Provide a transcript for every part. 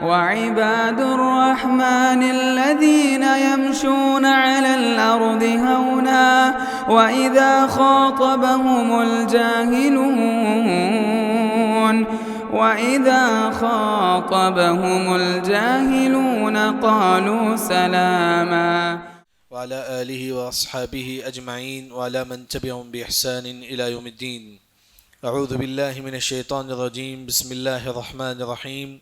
وعباد الرحمن الذين يمشون على الأرض هونا وإذا خاطبهم الجاهلون قالوا سلاما. وعلى آله وأصحابه أجمعين وعلى من تبعهم بإحسان إلى يوم الدين. أعوذ بالله من الشيطان الرجيم. بسم الله الرحمن الرحيم.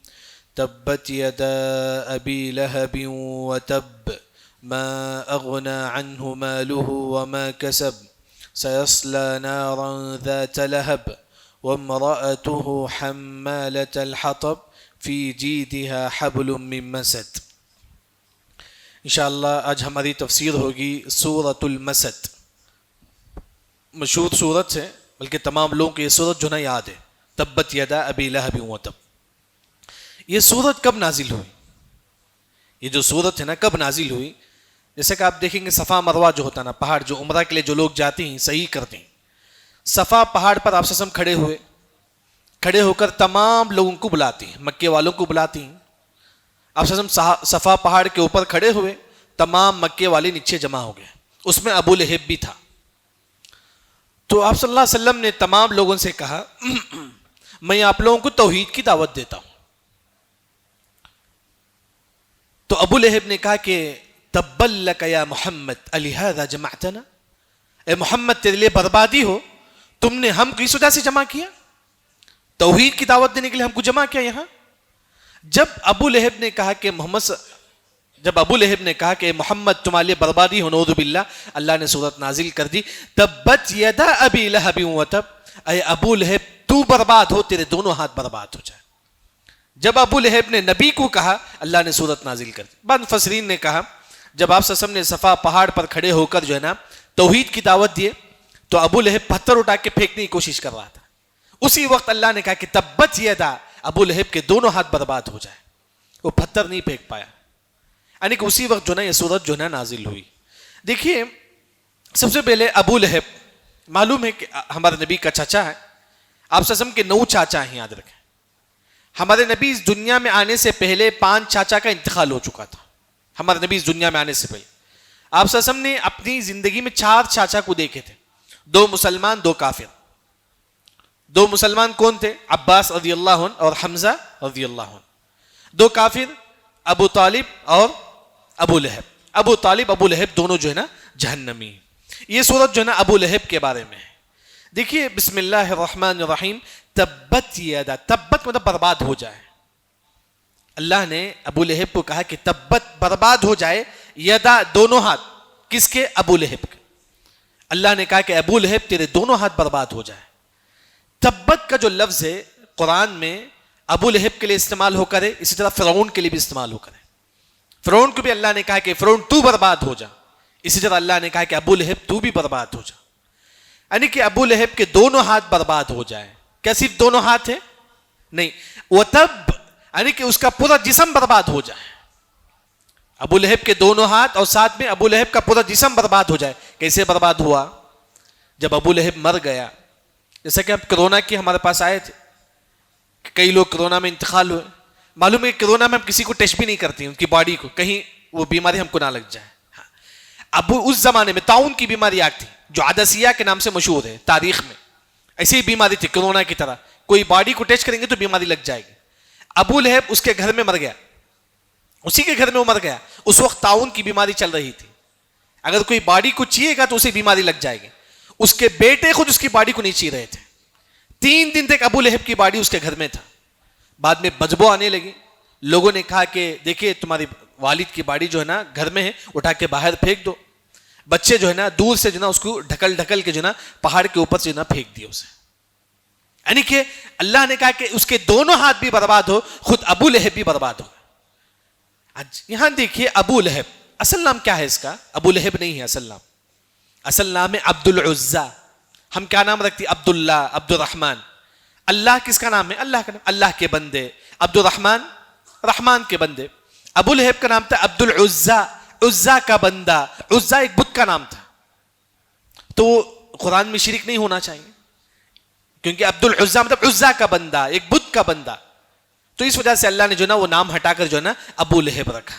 تبت يدا أبي لهب وتب ما أغنى عنه ماله وما كسب سيصلى نارا ذات لهب وامرأته حمالة الحطب في جيدها حبل من مسد. انشاءاللہ آج ہماری تفسیر ہوگی سورۃ المسد. مشہور سورت ہے، بلکہ تمام لوگوں کو یہ سورت جو نا یاد ہے، تبت یدا ابی لہب وتب. یہ سورت کب نازل ہوئی؟ یہ جو سورت ہے نا کب نازل ہوئی؟ جیسے کہ آپ دیکھیں گے صفا مروہ جو ہوتا نا پہاڑ، جو عمرہ کے لیے جو لوگ جاتے ہیں صحیح کرتے ہیں، صفا پہاڑ پر آپ سسم کھڑے ہو کر تمام لوگوں کو بلاتے ہیں، مکے والوں کو بلاتے ہیں. آپ سسم صفا پہاڑ کے اوپر کھڑے ہوئے، تمام مکے والے نیچے جمع ہو گئے، اس میں ابو لہب بھی تھا. تو آپ صلی اللہ علیہ وسلم نے تمام لوگوں سے کہا میں آپ لوگوں کو توحید کی دعوت دیتا ہوں. تو ابو لہب نے کہا کہ تبا لک یا محمد الہذا جمعتنا، اے محمد تیرے لیے بربادی ہو، تم نے ہم کو اس وجہ سے جمع کیا، توحید کی دعوت دینے کے لیے ہم کو جمع کیا یہاں. جب ابو لہب نے کہا کہ محمد تمہارے لیے بربادی ہو، نعوذ باللہ، اللہ نے سورت نازل کر دی تبت یدا ابی لہب وتب، اے ابو لہب تو برباد ہو، تیرے دونوں ہاتھ برباد ہو جائے. جب ابو لہب نے نبی کو کہا، اللہ نے سورت نازل کر دی. بعض مفسرین نے کہا جب آپ صلی اللہ علیہ وسلم نے صفا پہاڑ پر کھڑے ہو کر جو ہے نا توحید کی دعوت دیے، تو ابو لہب پتھر اٹھا کے پھینکنے کی کوشش کر رہا تھا. اسی وقت اللہ نے کہا کہ تبت یدا، ابو لہب کے دونوں ہاتھ برباد ہو جائے. وہ پتھر نہیں پھینک پایا، یعنی کہ اسی وقت جو نا یہ سورت جو نا نازل ہوئی. دیکھیے سب سے پہلے ابو لہب، معلوم ہے کہ ہمارے نبی کا چاچا ہے، آپ صلی اللہ علیہ وسلم کے 9 چاچا ہیں، یاد رکھیں. ہمارے نبی اس دنیا میں آنے سے پہلے 5 چاچا کا انتقال ہو چکا تھا. ہمارے نبی اس دنیا میں آنے سے پہلے آپ صلی اللہ علیہ وسلم نے اپنی زندگی میں 4 چاچا کو دیکھے تھے، 2 مسلمان 2 کافر. 2 مسلمان کون تھے؟ عباس رضی اللہ عنہ اور حمزہ رضی اللہ عنہ. 2 کافر ابو طالب اور ابو لہب. ابو طالب ابو لہب دونوں جو ہے نا جہنمی. یہ سورت جو ہے نا ابو لہب کے بارے میں ہے. دیکھیے بسم اللہ الرحمن الرحیم. تبت یدا، تبت مطلب برباد ہو جائے. اللہ نے ابو لہب کو کہا کہ تبت برباد ہو جائے، یدا دونوں ہاتھ کس کے؟ ابو لہب کے. اللہ نے کہا کہ ابو لہب تیرے دونوں ہاتھ برباد ہو جائے. تبت کا جو لفظ ہے قرآن میں ابو لہب کے لیے استعمال ہو کرے، اسی طرح فرعون کے لیے بھی استعمال ہو کرے. فرعون کو بھی اللہ نے کہا کہ فرعون تو برباد ہو جا، اسی طرح اللہ نے کہا کہ ابو لہب تو بھی برباد ہو جا. یعنی کہ ابو لہب کے دونوں ہاتھ برباد ہو جائے. کیا صرف دونوں ہاتھ ہیں؟ نہیں، وتب یعنی کہ اس کا پورا جسم برباد ہو جائے. ابو لہب کے دونوں ہاتھ اور ساتھ میں ابو لہب کا پورا جسم برباد ہو جائے. کیسے برباد ہوا؟ جب ابو لہب مر گیا، جیسا کہ اب کرونا کی ہمارے پاس آئے تھے، کئی لوگ کرونا میں انتقال ہوئے. معلوم ہے کہ کرونا میں ہم کسی کو ٹیسٹ بھی نہیں کرتے ان کی باڈی کو، کہیں وہ بیماری ہم کو نہ لگ جائے. اب اس زمانے میں طاعون کی بیماری آتی تھی جو عدسیہ کے نام سے مشہور ہے تاریخ میں. ایسی ہی بیماری تھی کرونا کی طرح، کوئی باڈی کو ٹیسٹ کریں گے تو بیماری لگ جائے گی. ابو لہب اس کے گھر میں مر گیا، اسی کے گھر میں وہ مر گیا. اس وقت طاعون کی بیماری چل رہی تھی. اگر کوئی باڈی کو چیے گا تو اسے بیماری لگ جائے گی. اس کے بیٹے خود اس کی باڈی کو نہیں چی رہے تھے. 3 دن تک ابو لہب کی باڈی اس کے گھر میں تھا. بعد میں بدبو آنے لگی. لوگوں نے کہا کہ دیکھیے تمہاری والد کی باڈی جو ہے نا گھر میں ہے، اٹھا کے باہر پھینک دو. بچے جو ہے نا دور سے جو نا اس کو ڈھکل کے جو نا پہاڑ کے اوپر سے جو نا پھینک دیا اسے. یعنی کہ اللہ نے کہا کہ اس کے دونوں ہاتھ بھی برباد ہو، خود ابو لہب بھی برباد ہو. یہاں دیکھیے ابو لہب اصل نام کیا ہے اس کا؟ ابو لہب نہیں ہے اصل نام. اصل نام ہے عبد العزا. ہم کیا نام رکھتے ہیں؟ عبداللہ، عبد الرحمن. اللہ کس کا نام ہے؟ اللہ کا نام. اللہ کے بندے. عبد الرحمن، رحمان کے بندے. ابو لہب کا نام تھا عبد العزا، عزا کا بندہ. عزا ایک بت کا نام تھا، تو قرآن میں شرک نہیں ہونا چاہیے، کیونکہ عبد العزا مطلب عزا کا بندہ، ایک بت کا بندہ. تو اس وجہ سے اللہ نے جو نا وہ نام ہٹا کر جو نا ابو لہب رکھا.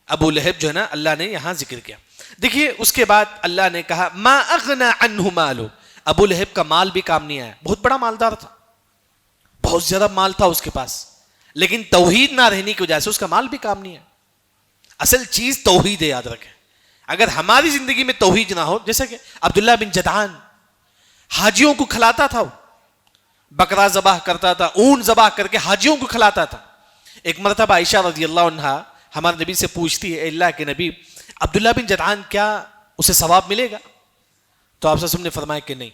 ابو لہب جو ہے نا اللہ نے یہاں ذکر کیا. دیکھیے اس کے بعد اللہ نے کہا ما اغنا عنہ مالو. ابو لہب کا مال بھی کام نہیں آیا. بہت بڑا مالدار تھا, بہت زیادہ مال تھا اس کے پاس, لیکن توحید نہ رہنے کی وجہ سے اس کا مال بھی کام نہیں آیا. اصل چیز توحید ہے, یاد رکھیں. اگر ہماری زندگی میں توحید نہ ہو, جیسا کہ عبداللہ بن جدعان حاجیوں کو کھلاتا تھا, وہ بکرا ذبح کرتا تھا, اونٹ ذبح کر کے حاجیوں کو کھلاتا تھا. ایک مرتبہ عائشہ رضی اللہ عنہا ہمارے نبی سے پوچھتی ہے, اے اللہ کے نبی, عبداللہ بن جدعان کیا اسے ثواب ملے گا؟ تو آپ نے فرمایا کہ نہیں.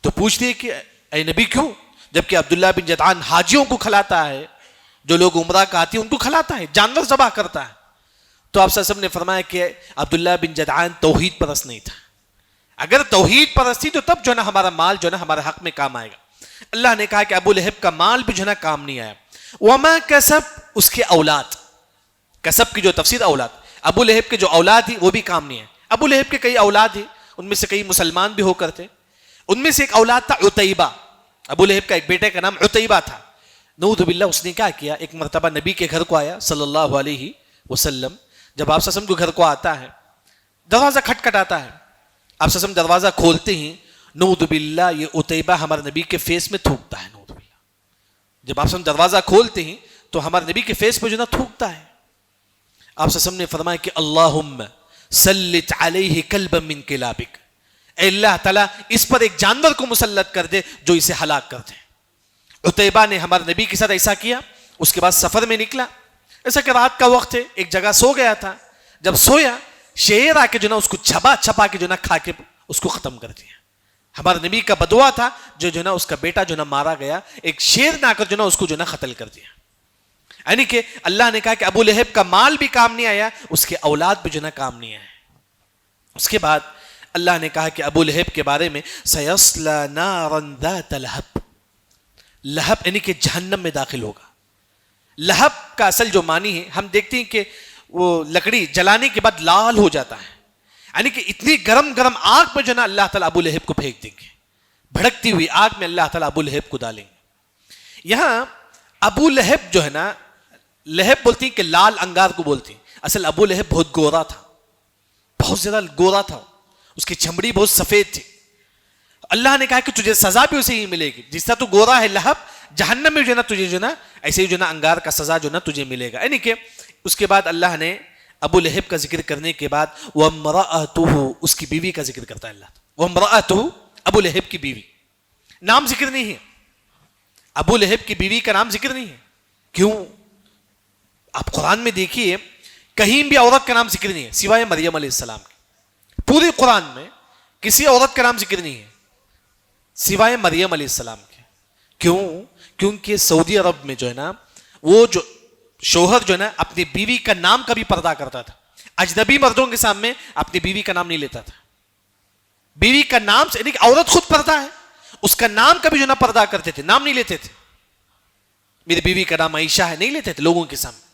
تو پوچھتی ہے کہ اے نبی کیوں, جبکہ عبداللہ بن جدعان حاجیوں کو کھلاتا ہے, جو لوگ عمرہ کا آتے ہیں ان کو کھلاتا ہے, جانور ذبح کرتا ہے. تو آپ نے فرمایا کہ عبداللہ بن جدعان توحید پرست نہیں تھا. اگر توحید پرست تھی تو تب جو ہے نا ہمارا مال جو ہے نا ہمارے حق میں کام آئے گا. اللہ نے کہا کہ ابو لہب کا مال بھی جو ہے نا کام نہیں آیا. وما کسب, اس کے اولاد, کسب کی جو تفسیر اولاد, ابو لہب کے جو اولاد تھی وہ بھی کام نہیں ہے. ابو لہب کے کئی اولاد تھی, ان میں سے کئی مسلمان بھی ہو کر تھے. ان میں سے ایک اولاد تھا عتیبہ. ابو لہب کا ایک بیٹے کا نام عتیبہ تھا. نعوذ باللہ, اس نے کیا کیا, ایک مرتبہ نبی کے گھر کو آیا صلی اللہ علیہ وسلم. جب آپ صلی اللہ علیہ وسلم کے گھر کو آتا ہے, دروازہ کھٹکھٹاتا ہے. آپ صلی اللہ علیہ وسلم دروازہ کھولتے ہی نعوذ باللہ یہ عتیبہ ہمارے نبی کے فیس میں تھوکتا ہے. نعوذ باللہ, جب آپ صلی اللہ علیہ وسلم دروازہ کھولتے ہی تو ہمارے نبی کے فیس پہ جو نا تھوکتا ہے. آپ صلی اللہ علیہ وسلم نے فرمایا کہ اللہم سلط علیہ کلبا من کلابک, اے اللہ تعالیٰ اس پر ایک جانور کو مسلط کر دے جو اسے ہلاک کر دے. عتیبہ نے ہمارے نبی کے ساتھ ایسا کیا. اس کے بعد سفر میں نکلا, ایسا کہ رات کا وقت ہے, ایک جگہ سو گیا تھا. جب سویا, شیر آ کے جو نا اس کو چھپا کے جو نا کھا کے اس کو ختم کر دیا. ہمارے نبی کا بدعا تھا جو نا اس کا بیٹا جو نا مارا گیا, ایک شیر نے آ کر جو نا اس کو جو نا قتل کر دیا. یعنی کہ اللہ نے کہا کہ ابو لہب کا مال بھی کام نہیں آیا, اس کے اولاد بھی جو نا کام نہیں آیا. اس کے بعد اللہ نے کہا کہ ابو لہب کے بارے میں سیصلی نارا ذات لہب, لہب یعنی کہ جہنم میں داخل ہوگا. لہب کا اصل جو معنی ہے, ہم دیکھتے ہیں کہ وہ لکڑی جلانے کے بعد لال ہو جاتا ہے, یعنی کہ اتنی گرم گرم آگ میں جو نا اللہ تعالیٰ ابو لہب کو پھینک دیں گے, بھڑکتی ہوئی آگ میں اللہ تعالیٰ ابو لہب کو ڈالیں گے. یہاں ابو لہب جو ہے نا, لہب بولتی ہیں کہ لال انگار کو بولتی ہیں, اصل ابو لہب بہت گورا تھا, بہت زیادہ گورا تھا, اس کی چمڑی بہت سفید تھی. اللہ نے کہا کہ تجھے سزا بھی اسے ہی ملے گی, جس طرح تو گورا ہے لہب, جہنم میں جو ہے نا تجھے جو نا ایسے ہی جو نا انگار کا سزا جو نا تجھے ملے گا. یعنی کہ اس کے بعد اللہ نے ابو لہب کا ذکر کرنے کے بعد وامرأتہ, اس کی بیوی کا ذکر کرتا ہے اللہ. وامرأتہ, ابو لہب کی بیوی, نام ذکر نہیں ہے. ابو لہب کی بیوی کا نام ذکر نہیں ہے. کیوں؟ آپ قرآن میں دیکھیے کہیں بھی عورت کا نام ذکر نہیں ہے سوائے مریم علیہ السلام کی. پورے قرآن میں کسی عورت کا نام ذکر نہیں ہے سوائے مریم علیہ السلام کے. کیوں؟ کیونکہ سعودی عرب میں جو ہے نا, وہ جو شوہر جو ہے نا اپنی بیوی کا نام کا بھی پردہ کرتا تھا. اجنبی مردوں کے سامنے اپنی بیوی کا نام نہیں لیتا تھا. بیوی کا نام سے, یعنی کہ عورت خود پردہ ہے, اس کا نام کا بھی جو نا پردہ کرتے تھے, نام نہیں لیتے تھے. میری بیوی کا نام عائشہ ہے نہیں لیتے تھے لوگوں کے سامنے.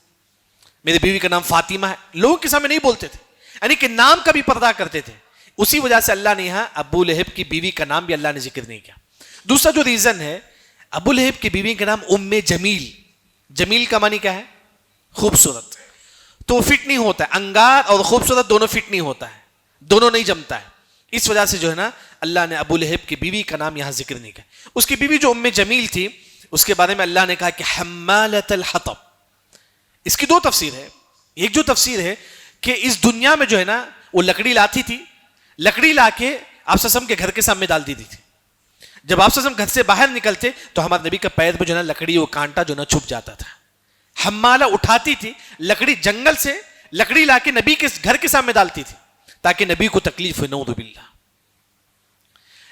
میری بیوی کا نام فاطمہ ہے لوگوں کے سامنے نہیں بولتے تھے, یعنی کہ نام کا بھی پردہ کرتے تھے. اسی وجہ سے اللہ نے یہاں ابو لہب کی بیوی کا نام بھی اللہ نے ذکر نہیں کیا. دوسرا جو ریزن ہے, ابو لہب کی بیوی کا نام ام جمیل. جمیل کا معنی کیا ہے؟ خوبصورت. تو فٹ نہیں ہوتا ہے, انگار اور خوبصورت دونوں فٹ نہیں ہوتا ہے, دونوں نہیں جمتا ہے. اس وجہ سے جو ہے نا اللہ نے ابو لہب کی بیوی کا نام یہاں ذکر نہیں کیا. اس کی بیوی جو ام جمیل تھی, اس کے بارے میں اللہ نے کہا کہ حمالۃ الحطب. اس کی دو تفسیر ہے. ایک جو تفسیر ہے کہ اس دنیا میں جو ہے نا وہ لکڑی لاتی تھی, لکڑی لا کے آپ صلی اللہ علیہ وسلم کے گھر کے سامنے ڈال دیتی تھی. جب آپ صلی اللہ علیہ وسلم گھر سے باہر نکلتے تو ہمارے نبی کا پیر پہ جو ہے نا لکڑی وہ کانٹا جو ہے نا چھپ جاتا تھا. حمالہ اٹھاتی تھی لکڑی, جنگل سے لکڑی لا کے نبی کے گھر کے سامنے ڈالتی تھی تاکہ نبی کو تکلیف ہو, نعوذ باللہ.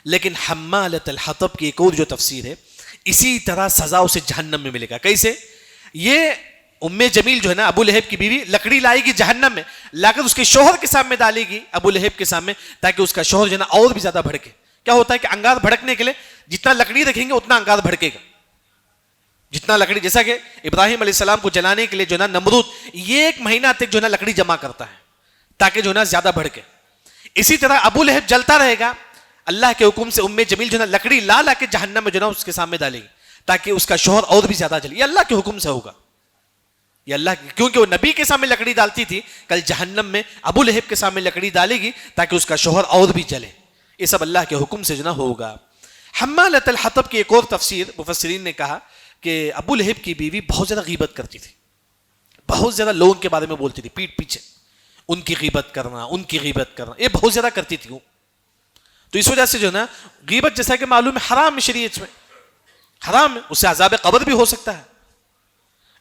لیکن حمالۃ الحطب کی ایک اور جو تفسیر ہے, اسی طرح سزا اسے جہنم میں ملے گا. کیسے؟ یہ ام جمیل جو ہے نا ابو لہب کی بیوی لکڑی لائے گی جہنم میں, لا کر اس کے شوہر کے سامنے ڈالے گی, ابو لہب کے سامنے, تاکہ اس کا شوہر جو ہے نا اور بھی زیادہ بھڑکے. کیا ہوتا ہے کہ انگار بھڑکنے کے لیے جتنا لکڑی رکھیں گے اتنا انگار بھڑکے گا. جتنا لکڑی, جیسا کہ ابراہیم علیہ السلام کو جلانے کے لیے جو ہے نا نمرود یہ 1 مہینہ تک جو ہے نا لکڑی جمع کرتا ہے تاکہ جو ہے نا زیادہ بھڑکے. اسی طرح ابو لہب جلتا رہے گا, اللہ کے حکم سے ام جمیل جو ہے نا لکڑی لا کے جہنم میں جو ہے نا اس کے سامنے ڈالے گی تاکہ اس کا شوہر اور بھی زیادہ جلے. یہ اللہ کے حکم سے ہوگا, یہ اللہ, کیونکہ وہ نبی کے سامنے لکڑی ڈالتی تھی, کل جہنم میں ابو لہب کے سامنے لکڑی ڈالے گی تاکہ اس کا شوہر اور بھی جلے. یہ سب اللہ کے حکم سے جو نا ہوگا. حمالۃ الحطب کی ایک اور تفسیر مفسرین نے کہا کہ ابو لہب کی بیوی بہت زیادہ غیبت کرتی تھی, بہت زیادہ لوگوں کے بارے میں بولتی تھی پیٹ پیچھے, ان کی غیبت کرنا, ان کی غیبت کرنا, یہ بہت زیادہ کرتی تھی. تو اس وجہ سے جو نا غیبت جیسا کہ معلوم ہے حرام ہے, شریعت میں حرام ہے, اس سے عذاب قبر بھی ہو سکتا ہے.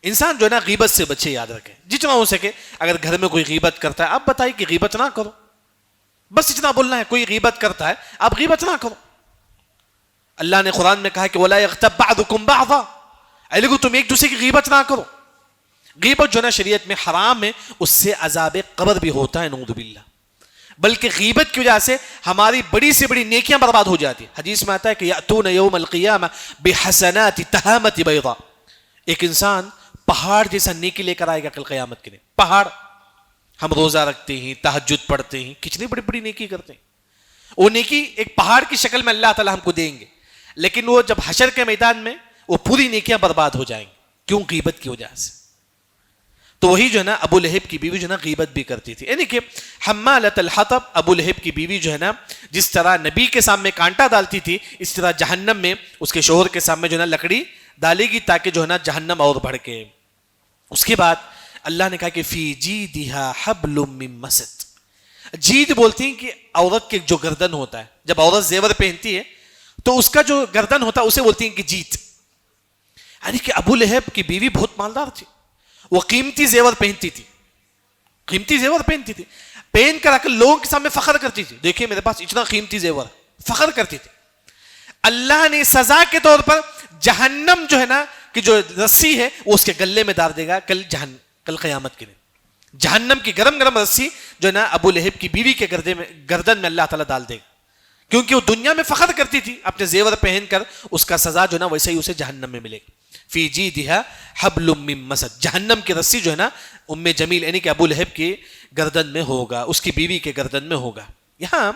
انسان جو ہے نا غیبت سے بچے, یاد رکھے جتنا ہو سکے. اگر گھر میں کوئی غیبت کرتا ہے آپ بتائیے کہ غیبت نہ کرو, بس اتنا بولنا ہے. کوئی غیبت کرتا ہے آپ غیبت نہ کرو. اللہ نے قرآن میں کہا کہ وَلَا يَغْتَبْ بَعْضُكُمْ بَعْضًا, اے لوگو تم ایک دوسرے کی غیبت نہ کرو. غیبت جو نا شریعت میں حرام ہے, اس سے عذاب قبر بھی ہوتا ہے, نعوذ باللہ. بلکہ غیبت کی وجہ سے ہماری بڑی سے بڑی نیکیاں برباد ہو جاتی ہیں. حدیث میں آتا ہے کہ یأتون یوم القیامہ بحسنات تہامۃ بیضاء, ایک انسان پہاڑ جیسا نیکی لے کر آئے گا کل قیامت کے دن. پہاڑ, ہم روزہ رکھتے ہیں, تہجد پڑھتے ہیں, کتنی بڑی بڑی نیکی کرتے ہیں, وہ نیکی ایک پہاڑ کی شکل میں اللہ تعالی ہم کو دیں گے, لیکن وہ جب حشر کے میدان میں وہ پوری نیکیاں برباد ہو جائیں گی. کیوں؟ غیبت کی وجہ سے. تو وہی جو ہے نا ابو لہب کی بیوی جو ہے نا غیبت بھی کرتی تھی. یعنی کہ حمالۃ الحطب, ابو لہب کی بیوی جو ہے نا جس طرح نبی کے سامنے کانٹا ڈالتی تھی, اس طرح جہنم میں اس کے شوہر کے سامنے جو ہے نا لکڑی ڈالے گی تاکہ جو ہے نا جہنم اور بھڑکے. اس کے بعد اللہ نے کہا کہ فی جیدہا حبل من مسد. جید بولتی ہیں کہ عورت کے جو گردن ہوتا ہے, جب عورت زیور پہنتی ہے تو اس کا جو گردن ہوتا ہے اسے بولتی ہیں کہ جیت. یعنی کہ ابو لہب کی بیوی بہت مالدار تھی, وہ قیمتی زیور پہنتی تھی, قیمتی زیور پہنتی تھی, پہن کر آ کر لوگوں کے سامنے فخر کرتی تھی, دیکھیے میرے پاس اتنا قیمتی زیور, فخر کرتی تھی. اللہ نے سزا کے طور پر جہنم جو ہے نا کہ جو رسی ہے وہ اس کے گلے میں ڈال دے گا کل قیامت کے دن. جہنم کی گرم گرم رسی جو ہے نا ابو لہب کی بیوی کے گردن میں اللہ تعالیٰ ڈال دے گا, کیونکہ وہ دنیا میں فخر کرتی تھی اپنے زیور پہن کر, اس کا سزا جو ہے نا ویسے ہی اسے جہنم میں ملے گا. فی جیدہا حبل من مسد, جہنم کی رسی جو ہے نا ام جمیل یعنی کہ ابو لہب کی گردن میں ہوگا, اس کی بیوی کے گردن میں ہوگا. یہاں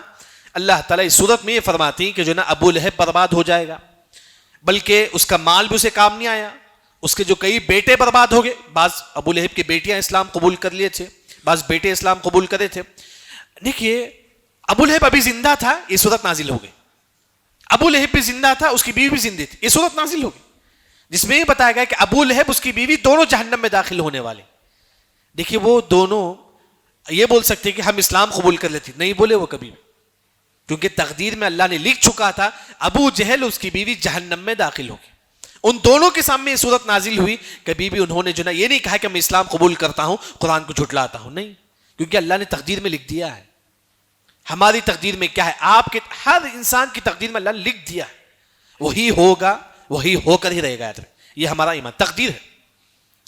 اللہ تعالیٰ اس صورت میں یہ فرماتی کہ جو ہے نا ابو لہب برباد ہو جائے گا, بلکہ اس کا مال بھی اسے کام نہیں آیا, اس کے جو کئی بیٹے برباد ہو گئے. بعض ابو لہب کی بیٹیاں اسلام قبول کر لیے تھے, بعض بیٹے اسلام قبول کرے تھے. دیکھیے ابو لہب ابھی زندہ تھا, یہ صورت نازل ہو گئی. ابو لہب بھی زندہ تھا, اس کی بیوی بھی زندہ تھی, یہ صورت نازل ہو گئی جس میں یہ بتایا گیا کہ ابو لہب اس کی بیوی دونوں جہنم میں داخل ہونے والے. دیکھیے وہ دونوں یہ بول سکتے کہ ہم اسلام قبول کر لیتے, نہیں بولے وہ کبھی, کیونکہ تقدیر میں اللہ نے لکھ چکا تھا ابو جہل اس کی بیوی جہنم میں داخل ہوگی. ان دونوں کے سامنے یہ صورت نازل ہوئی, کبھی بھی انہوں نے جو نا یہ نہیں کہا کہ میں اسلام قبول کرتا ہوں, قرآن کو جھٹلاتا ہوں, نہیں, کیونکہ اللہ نے تقدیر میں لکھ دیا ہے. ہماری تقدیر میں کیا ہے, آپ کے ہر انسان کی تقدیر میں اللہ نے لکھ دیا ہے, وہی ہوگا, وہی ہو کر ہی رہے گا. یہ ہمارا ایمان تقدیر ہے.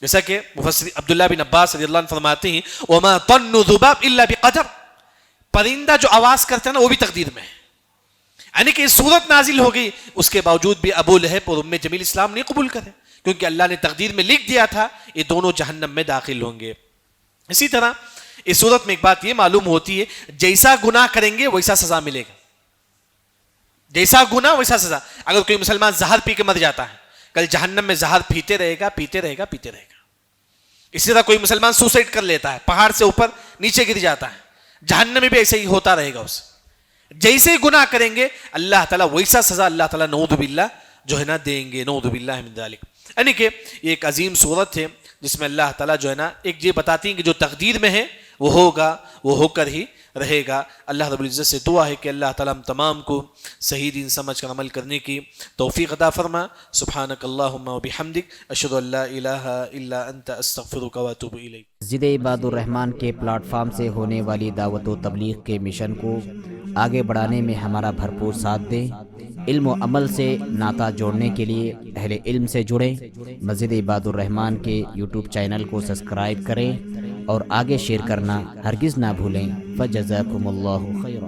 جیسا کہ مفسر عبداللہ بن عباس رضی اللہ عنہ فرماتے ہیں وما طن ذباب الا بقدر, پرندہ جو آواز کرتا ہے نا وہ بھی تقدیر میں ہے. یعنی کہ صورت نازل ہو گئی, اس کے باوجود بھی ابو لہب اور ام جمیل اسلام نہیں قبول کرے, کیونکہ اللہ نے تقدیر میں لکھ دیا تھا یہ دونوں جہنم میں داخل ہوں گے. اسی طرح اس صورت میں ایک بات یہ معلوم ہوتی ہے, جیسا گناہ کریں گے ویسا سزا ملے گا, جیسا گناہ ویسا سزا. اگر کوئی مسلمان زہر پی کے مر جاتا ہے, کل جہنم میں زہر پیتے رہے گا, پیتے رہے گا, پیتے رہے گا. اسی طرح کوئی مسلمان سوسائڈ کر لیتا ہے, پہاڑ سے اوپر نیچے گر جاتا ہے, جہنم میں بھی ایسے ہی ہوتا رہے گا. اسے جیسے گناہ کریں گے اللہ تعالیٰ ویسا سزا اللہ تعالیٰ نعوذ باللہ جو ہے نا دیں گے, نعوذ باللہ من ذالک. یعنی کہ یہ ایک عظیم صورت ہے جس میں اللہ تعالیٰ جو ہے نا ایک یہ بتاتی ہیں کہ جو تقدیر میں ہے وہ ہوگا, وہ ہو کر ہی رہے گا. اللہ رب العزت سے دعا ہے کہ اللہ تعالیٰ ہم تمام کو صحیح دین سمجھ کر عمل کرنے کی توفیق عطا فرما. سبحانک اللہم و بحمدک, اشہد ان لا الہ الا انت, استغفرک و اتوب الیک. ضد عباد الرحمن کے پلیٹ فارم سے ہونے والی دعوت و تبلیغ کے مشن کو آگے بڑھانے میں ہمارا بھرپور ساتھ دیں. علم و عمل سے ناطہ جوڑنے کے لیے اہل علم سے جڑیں. مسجد عباد الرحمن کے یوٹیوب چینل کو سبسکرائب کریں اور آگے شیئر کرنا ہرگز نہ بھولیں. فجزاکم اللہ خیرا.